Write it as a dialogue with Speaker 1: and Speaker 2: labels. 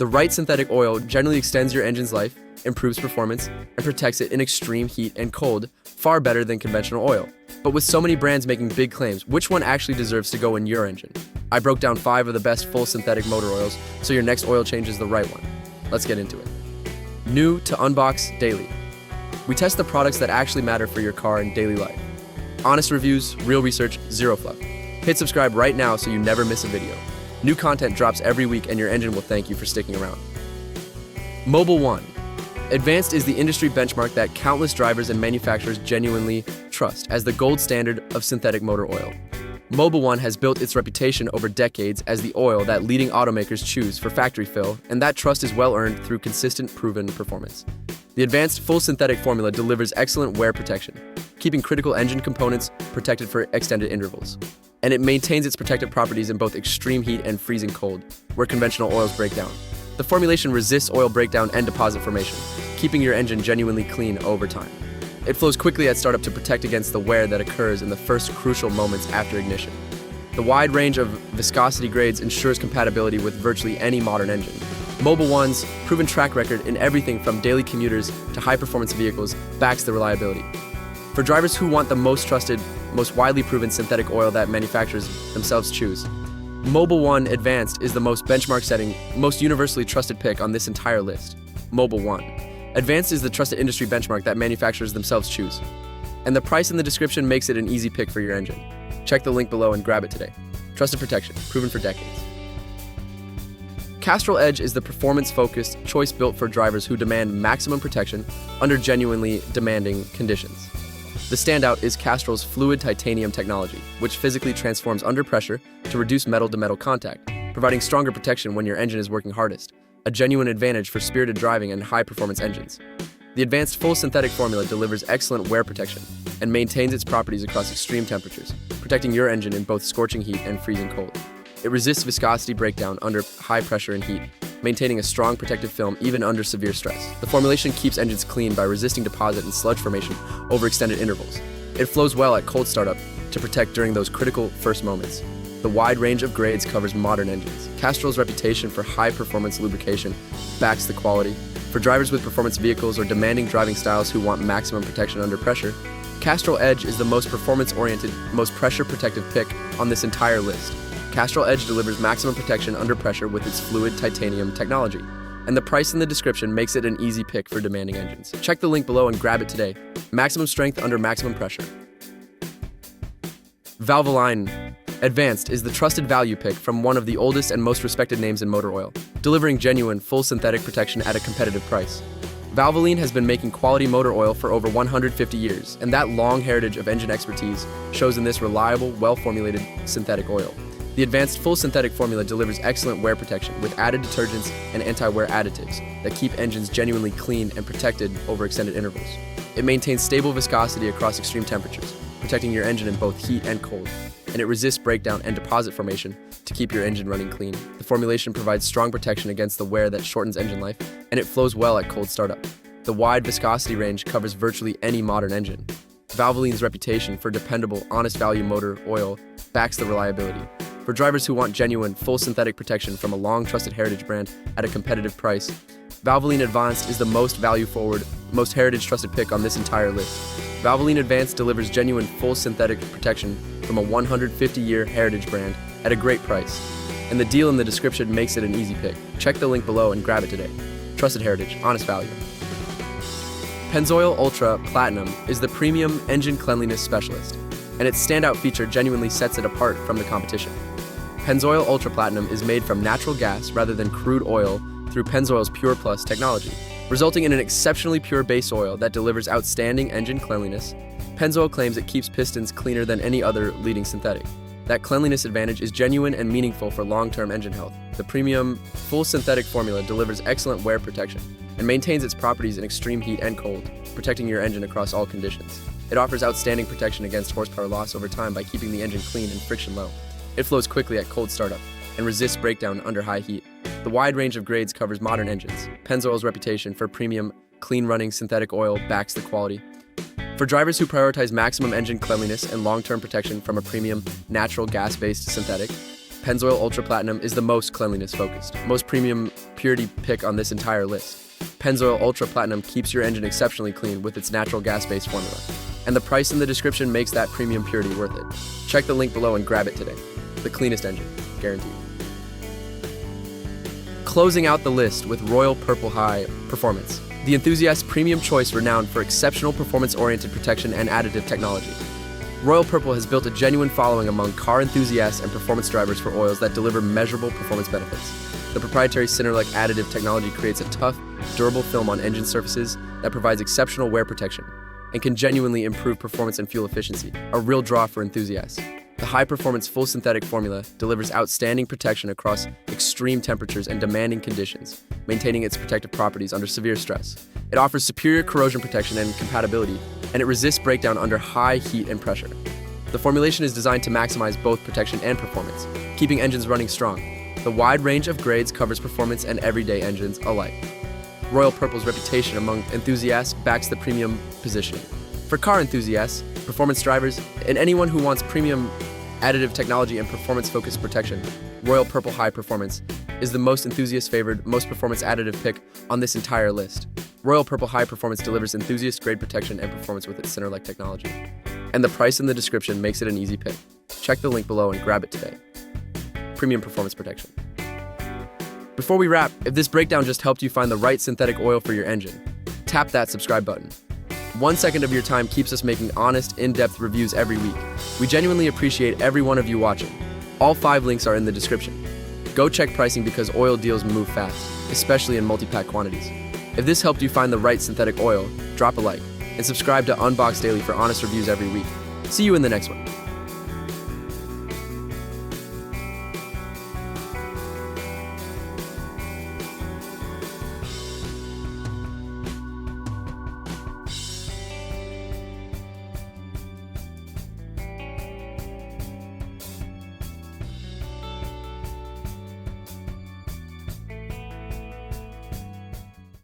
Speaker 1: The right synthetic oil generally extends your engine's life, improves performance, and protects it in extreme heat and cold far better than conventional oil. But with so many brands making big claims, which one actually deserves to go in your engine? I broke down 5 of the best full synthetic motor oils so your next oil change is the right one. Let's get into it. New to Unbox Daily. We test the products that actually matter for your car and daily life. Honest reviews, real research, zero fluff. Hit subscribe right now so you never miss a video. New content drops every week and your engine will thank you for sticking around. Mobil 1. Advanced is the industry benchmark that countless drivers and manufacturers genuinely trust as the gold standard of synthetic motor oil. Mobil 1 has built its reputation over decades as the oil that leading automakers choose for factory fill, and that trust is well earned through consistent, proven performance. The advanced full synthetic formula delivers excellent wear protection, keeping critical engine components protected for extended intervals. And it maintains its protective properties in both extreme heat and freezing cold, where conventional oils break down. The formulation resists oil breakdown and deposit formation, keeping your engine genuinely clean over time. It flows quickly at startup to protect against the wear that occurs in the first crucial moments after ignition. The wide range of viscosity grades ensures compatibility with virtually any modern engine. Mobil 1's proven track record in everything from daily commuters to high-performance vehicles backs the reliability. For drivers who want the most trusted, most widely proven synthetic oil that manufacturers themselves choose, Mobil 1 Advanced is the most benchmark-setting, most universally trusted pick on this entire list. Mobil 1 Advanced is the trusted industry benchmark that manufacturers themselves choose. And the price in the description makes it an easy pick for your engine. Check the link below and grab it today. Trusted protection, proven for decades. Castrol Edge is the performance-focused choice built for drivers who demand maximum protection under genuinely demanding conditions. The standout is Castrol's fluid titanium technology, which physically transforms under pressure to reduce metal-to-metal contact, providing stronger protection when your engine is working hardest, a genuine advantage for spirited driving and high-performance engines. The advanced full synthetic formula delivers excellent wear protection and maintains its properties across extreme temperatures, protecting your engine in both scorching heat and freezing cold. It resists viscosity breakdown under high pressure and heat, maintaining a strong protective film even under severe stress. The formulation keeps engines clean by resisting deposit and sludge formation over extended intervals. It flows well at cold startup to protect during those critical first moments. The wide range of grades covers modern engines. Castrol's reputation for high-performance lubrication backs the quality. For drivers with performance vehicles or demanding driving styles who want maximum protection under pressure, Castrol Edge is the most performance-oriented, most pressure-protective pick on this entire list. Castrol Edge delivers maximum protection under pressure with its fluid titanium technology, and the price in the description makes it an easy pick for demanding engines. Check the link below and grab it today. Maximum strength under maximum pressure. Valvoline Advanced is the trusted value pick from one of the oldest and most respected names in motor oil, delivering genuine, full synthetic protection at a competitive price. Valvoline has been making quality motor oil for over 150 years, and that long heritage of engine expertise shows in this reliable, well-formulated synthetic oil. The advanced full synthetic formula delivers excellent wear protection with added detergents and anti-wear additives that keep engines genuinely clean and protected over extended intervals. It maintains stable viscosity across extreme temperatures, protecting your engine in both heat and cold, and it resists breakdown and deposit formation to keep your engine running clean. The formulation provides strong protection against the wear that shortens engine life, and it flows well at cold startup. The wide viscosity range covers virtually any modern engine. Valvoline's reputation for dependable, honest value motor oil backs the reliability. For drivers who want genuine, full synthetic protection from a long-trusted heritage brand at a competitive price, Valvoline Advanced is the most value-forward, most heritage-trusted pick on this entire list. Valvoline Advanced delivers genuine, full synthetic protection from a 150-year heritage brand at a great price, and the deal in the description makes it an easy pick. Check the link below and grab it today. Trusted heritage, honest value. Pennzoil Ultra Platinum is the premium engine cleanliness specialist, and its standout feature genuinely sets it apart from the competition. Pennzoil Ultra Platinum is made from natural gas rather than crude oil through Pennzoil's Pure Plus technology, resulting in an exceptionally pure base oil that delivers outstanding engine cleanliness. Pennzoil claims it keeps pistons cleaner than any other leading synthetic. That cleanliness advantage is genuine and meaningful for long-term engine health. The premium, full synthetic formula delivers excellent wear protection and maintains its properties in extreme heat and cold, protecting your engine across all conditions. It offers outstanding protection against horsepower loss over time by keeping the engine clean and friction low. It flows quickly at cold startup and resists breakdown under high heat. The wide range of grades covers modern engines. Pennzoil's reputation for premium, clean-running synthetic oil backs the quality. For drivers who prioritize maximum engine cleanliness and long-term protection from a premium, natural gas-based synthetic, Pennzoil Ultra Platinum is the most cleanliness-focused, most premium purity pick on this entire list. Pennzoil Ultra Platinum keeps your engine exceptionally clean with its natural gas-based formula. And the price in the description makes that premium purity worth it. Check the link below and grab it today. The cleanest engine, guaranteed. Closing out the list with Royal Purple High Performance, the enthusiast premium choice renowned for exceptional performance-oriented protection and additive technology. Royal Purple has built a genuine following among car enthusiasts and performance drivers for oils that deliver measurable performance benefits. The proprietary Cinder-like additive technology creates a tough, durable film on engine surfaces that provides exceptional wear protection and can genuinely improve performance and fuel efficiency, a real draw for enthusiasts. The high-performance full synthetic formula delivers outstanding protection across extreme temperatures and demanding conditions, maintaining its protective properties under severe stress. It offers superior corrosion protection and compatibility, and it resists breakdown under high heat and pressure. The formulation is designed to maximize both protection and performance, keeping engines running strong. The wide range of grades covers performance and everyday engines alike. Royal Purple's reputation among enthusiasts backs the premium positioning. For car enthusiasts, performance drivers, and anyone who wants premium additive technology and performance-focused protection, Royal Purple High Performance is the most enthusiast-favored, most performance additive pick on this entire list. Royal Purple High Performance delivers enthusiast-grade protection and performance with its Cinder-like technology. And the price in the description makes it an easy pick. Check the link below and grab it today. Premium performance protection. Before we wrap, if this breakdown just helped you find the right synthetic oil for your engine, tap that subscribe button. 1 second of your time keeps us making honest, in-depth reviews every week. We genuinely appreciate every one of you watching. All 5 links are in the description. Go check pricing because oil deals move fast, especially in multi-pack quantities. If this helped you find the right synthetic oil, drop a like and subscribe to Unbox Daily for honest reviews every week. See you in the next one.